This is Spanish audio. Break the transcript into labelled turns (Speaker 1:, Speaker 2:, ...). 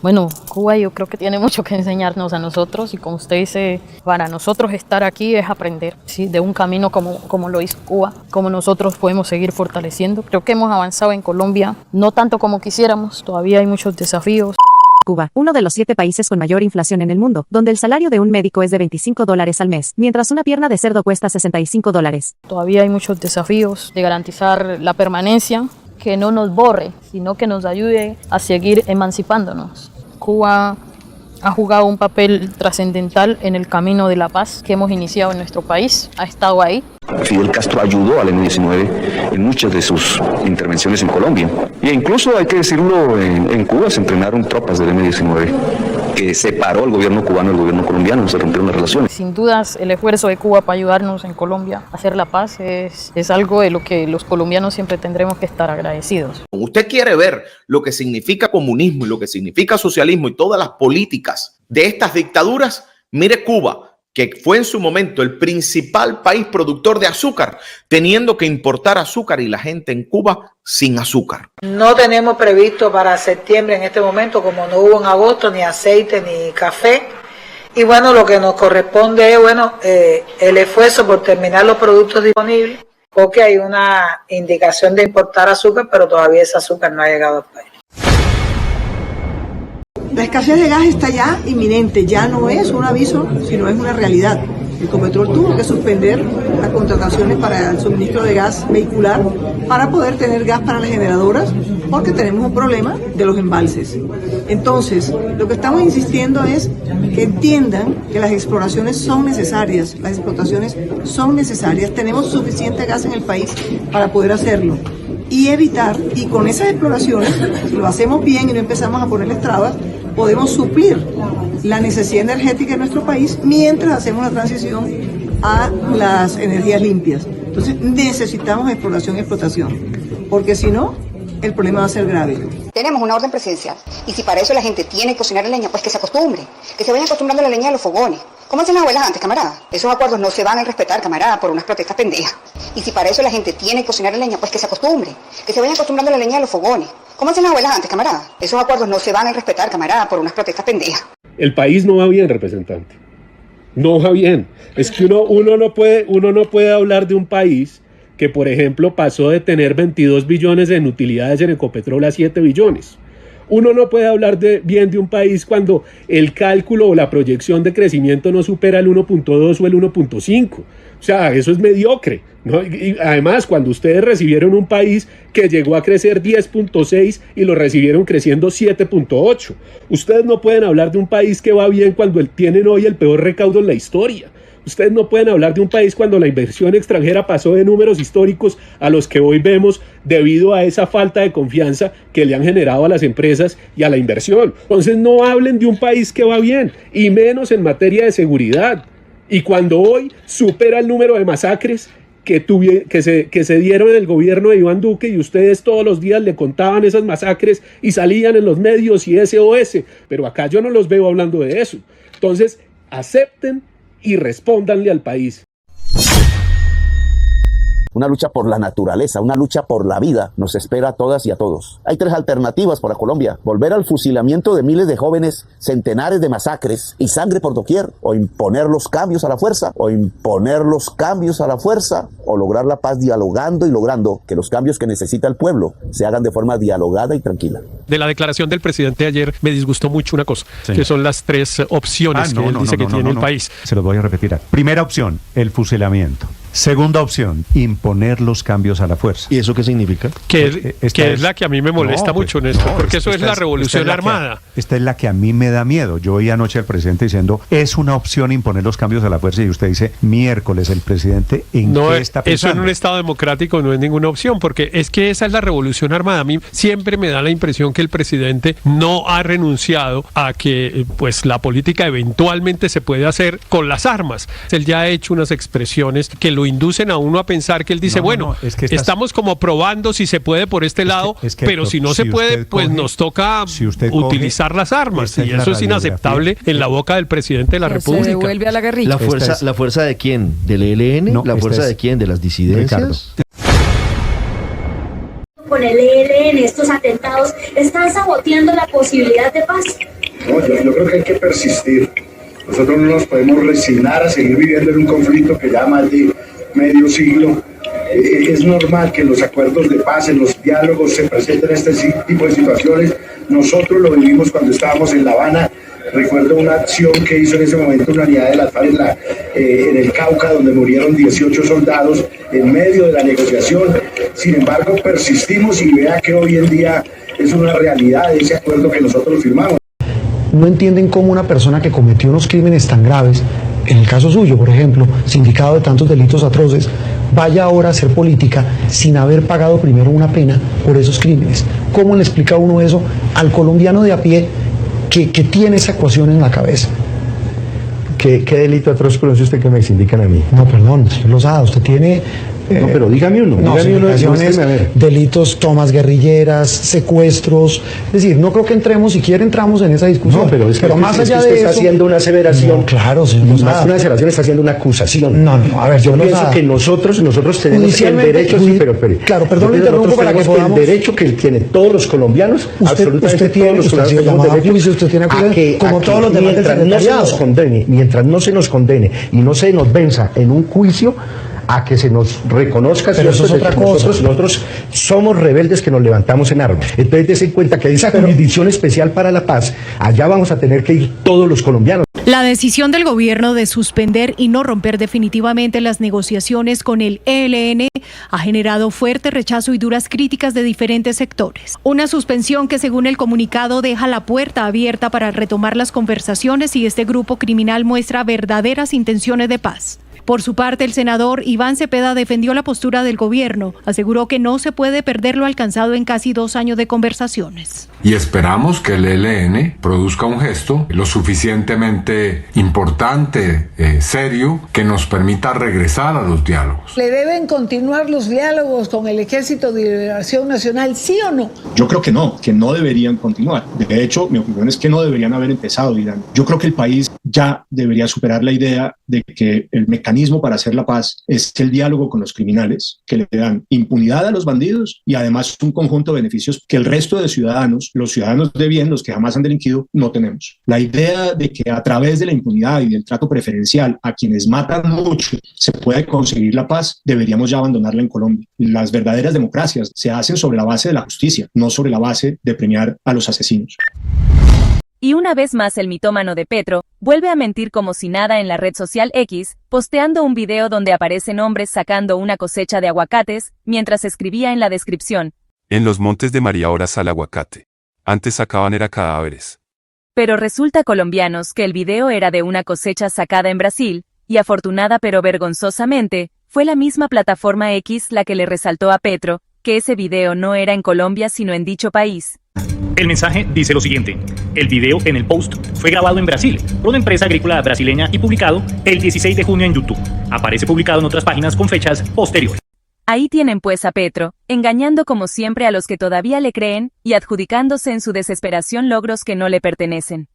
Speaker 1: Bueno, Cuba yo creo que tiene mucho que enseñarnos a nosotros y como usted dice, para nosotros estar aquí es aprender, ¿sí? De un camino como lo hizo Cuba, como nosotros podemos seguir fortaleciendo. Creo que hemos avanzado en Colombia, no tanto como quisiéramos, todavía hay muchos desafíos.
Speaker 2: Cuba, uno de los 7 países con mayor inflación en el mundo, donde el salario de un médico es de $25 al mes, mientras una pierna de cerdo cuesta $65.
Speaker 1: Todavía hay muchos desafíos de garantizar la permanencia, que no nos borre, sino que nos ayude a seguir emancipándonos. Cuba ha jugado un papel trascendental en el camino de la paz que hemos iniciado en nuestro país, ha estado ahí.
Speaker 3: Fidel Castro ayudó al M-19 en muchas de sus intervenciones en Colombia. E incluso, hay que decirlo, en Cuba se entrenaron tropas del M-19 que separó el gobierno cubano del gobierno colombiano, se rompieron las relaciones.
Speaker 1: Sin dudas, el esfuerzo de Cuba para ayudarnos en Colombia a hacer la paz es algo de lo que los colombianos siempre tendremos que estar agradecidos.
Speaker 4: Usted quiere ver lo que significa comunismo y lo que significa socialismo y todas las políticas de estas dictaduras. Mire Cuba, que fue en su momento el principal país productor de azúcar, teniendo que importar azúcar y la gente en Cuba sin azúcar.
Speaker 5: No tenemos previsto para septiembre en este momento, como no hubo en agosto, ni aceite ni café. Y bueno, lo que nos corresponde es el esfuerzo por terminar los productos disponibles, porque hay una indicación de importar azúcar, pero todavía ese azúcar no ha llegado al país.
Speaker 6: La escasez de gas está ya inminente, ya no es un aviso, sino es una realidad. Ecopetrol tuvo que suspender las contrataciones para el suministro de gas vehicular para poder tener gas para las generadoras, porque tenemos un problema de los embalses. Entonces, lo que estamos insistiendo es que entiendan que las exploraciones son necesarias, las explotaciones son necesarias, tenemos suficiente gas en el país para poder hacerlo. Y evitar, y con esas exploraciones, si lo hacemos bien y no empezamos a ponerles trabas, podemos suplir la necesidad energética en nuestro país mientras hacemos la transición a las energías limpias. Entonces necesitamos exploración y explotación, porque si no, el problema va a ser grave.
Speaker 7: Tenemos una orden presidencial y si para eso la gente tiene que cocinar la leña, pues que se acostumbre, que se vayan acostumbrando a la leña de los fogones. ¿Cómo hacen las abuelas antes, camarada? Esos acuerdos no se van a respetar, camarada, por unas protestas pendejas. Y si para eso la gente tiene que cocinar la leña, pues que se acostumbre, que se vayan acostumbrando a la leña de los fogones. ¿Cómo hacen las abuelas antes, camarada? Esos acuerdos no se van a respetar, camarada, por unas protestas pendejas.
Speaker 8: El país no va bien, representante. No va bien. Es que uno no puede hablar de un país que, por ejemplo, pasó de tener 22 billones en utilidades en Ecopetrol a 7 billones. Uno no puede hablar bien de un país cuando el cálculo o la proyección de crecimiento no supera el 1.2 o el 1.5. O sea, eso es mediocre, ¿no? Y además, cuando ustedes recibieron un país que llegó a crecer 10.6 y lo recibieron creciendo 7.8. Ustedes no pueden hablar de un país que va bien cuando tienen hoy el peor recaudo en la historia. Ustedes no pueden hablar de un país cuando la inversión extranjera pasó de números históricos a los que hoy vemos debido a esa falta de confianza que le han generado a las empresas y a la inversión. Entonces no hablen de un país que va bien, y menos en materia de seguridad. Y cuando hoy supera el número de masacres que se dieron en el gobierno de Iván Duque, y ustedes todos los días le contaban esas masacres y salían en los medios y SOS, pero acá yo no los veo hablando de eso. Entonces acepten y respóndanle al país.
Speaker 3: Una lucha por la naturaleza, una lucha por la vida nos espera a todas y a todos. Hay 3 alternativas para Colombia: volver al fusilamiento de miles de jóvenes, centenares de masacres y sangre por doquier, o imponer los cambios a la fuerza, o lograr la paz dialogando y logrando que los cambios que necesita el pueblo se hagan de forma dialogada y tranquila.
Speaker 9: De la declaración del presidente ayer me disgustó mucho una cosa, que son las 3 opciones que él dice que tiene el país.
Speaker 10: Se los voy a repetir. Primera opción, el fusilamiento. Segunda opción, imponer los cambios a la fuerza.
Speaker 11: ¿Y eso qué significa?
Speaker 9: Que es la que a mí me molesta mucho, Néstor, porque eso es la revolución armada.
Speaker 10: Esta es la que a mí me da miedo. Yo oí anoche al presidente diciendo, es una opción imponer los cambios a la fuerza, y usted dice, miércoles, el presidente, ¿en qué está pensando?
Speaker 9: Eso en un Estado democrático no es ninguna opción, porque es que esa es la revolución armada. A mí siempre me da la impresión que el presidente no ha renunciado a que pues la política eventualmente se puede hacer con las armas. Él ya ha hecho unas expresiones que lo inducen a uno a pensar que él dice, es que estamos como probando si se puede por este lado, pero si no se puede, pues nos toca utilizar las armas, y eso es inaceptable en la boca del presidente de la República.
Speaker 12: Se devuelve a la guerrilla.
Speaker 11: ¿La fuerza de quién? ¿Del ELN?
Speaker 10: No,
Speaker 11: ¿La fuerza de quién? ¿De las disidencias?
Speaker 13: Con el ELN, esto
Speaker 12: estos atentados están saboteando la posibilidad de paz.
Speaker 13: No, yo creo que hay que persistir. Nosotros no nos podemos resignar a seguir viviendo en un conflicto que ya más de medio siglo. Es normal que en los acuerdos de paz, en los diálogos se presenten este tipo de situaciones. Nosotros lo vivimos cuando estábamos en La Habana. Recuerdo una acción que hizo en ese momento una unidad de las FARC en el Cauca, donde murieron 18 soldados en medio de la negociación. Sin embargo, persistimos y vea que hoy en día es una realidad ese acuerdo que nosotros firmamos.
Speaker 14: No entienden cómo una persona que cometió unos crímenes tan graves, en el caso suyo, por ejemplo, sindicado de tantos delitos atroces, vaya ahora a hacer política sin haber pagado primero una pena por esos crímenes. ¿Cómo le explica uno eso al colombiano de a pie que tiene esa ecuación en la cabeza?
Speaker 15: ¿Qué delito atroz conoce usted que me indican a mí?
Speaker 14: No, perdón, señor Lozada, usted tiene...
Speaker 15: no, pero dígame uno.
Speaker 14: No,
Speaker 15: Dígame
Speaker 14: delitos, tomas guerrilleras, secuestros. Es decir, no creo que entremos, si quiere entramos en esa discusión.
Speaker 15: No, pero es que
Speaker 14: más allá
Speaker 15: usted
Speaker 14: de
Speaker 15: está
Speaker 14: eso,
Speaker 15: haciendo una aseveración.
Speaker 14: No, claro, señor Lozada.
Speaker 15: Más que una aseveración, está haciendo una acusación.
Speaker 14: No, a ver,
Speaker 15: yo pienso
Speaker 14: Lozada,
Speaker 15: que nosotros tenemos el derecho, sí, pero espere.
Speaker 14: Claro, perdón, lo interrumpo para que podamos...
Speaker 15: el derecho que tienen todos los colombianos, absolutamente todos los colombianos,
Speaker 14: usted tiene que, como todos los demás del secretariado.
Speaker 15: Mientras no se nos condene y no se nos venza en un juicio, a que se nos reconozca,
Speaker 14: pero eso es otra cosa.
Speaker 15: Nosotros somos rebeldes que nos levantamos en armas. Entonces, des en cuenta que esa jurisdicción especial para la paz, allá vamos a tener que ir todos los colombianos.
Speaker 16: La decisión del gobierno de suspender y no romper definitivamente las negociaciones con el ELN ha generado fuerte rechazo y duras críticas de diferentes sectores. Una suspensión que, según el comunicado, deja la puerta abierta para retomar las conversaciones si este grupo criminal muestra verdaderas intenciones de paz. Por su parte, el senador Iván Cepeda defendió la postura del gobierno. Aseguró que no se puede perder lo alcanzado en casi 2 años de conversaciones.
Speaker 17: Y esperamos que el ELN produzca un gesto lo suficientemente importante, serio, que nos permita regresar a los diálogos.
Speaker 18: ¿Le deben continuar los diálogos con el Ejército de Liberación Nacional, sí o no?
Speaker 19: Yo creo que no deberían continuar. De hecho, mi opinión es que no deberían haber empezado, Irán. Yo creo que el país ya debería superar la idea de que el mecanismo para hacer la paz es el diálogo con los criminales, que le dan impunidad a los bandidos y además un conjunto de beneficios que el resto de ciudadanos, los ciudadanos de bien, los que jamás han delinquido, no tenemos. La idea de que a través de la impunidad y del trato preferencial a quienes matan mucho se puede conseguir la paz, deberíamos ya abandonarla en Colombia. Las verdaderas democracias se hacen sobre la base de la justicia, no sobre la base de premiar a los asesinos.
Speaker 20: Y una vez más el mitómano de Petro vuelve a mentir como si nada en la red social X, posteando un video donde aparecen hombres sacando una cosecha de aguacates, mientras escribía en la descripción:
Speaker 21: en los montes de María ahora sale aguacate. Antes sacaban era cadáveres.
Speaker 20: Pero resulta, colombianos, que el video era de una cosecha sacada en Brasil, y afortunada pero vergonzosamente, fue la misma plataforma X la que le resaltó a Petro que ese video no era en Colombia sino en dicho país.
Speaker 22: El mensaje dice lo siguiente: el video en el post fue grabado en Brasil por una empresa agrícola brasileña y publicado el 16 de junio en YouTube. Aparece publicado en otras páginas con fechas posteriores.
Speaker 20: Ahí tienen pues a Petro, engañando como siempre a los que todavía le creen y adjudicándose en su desesperación logros que no le pertenecen.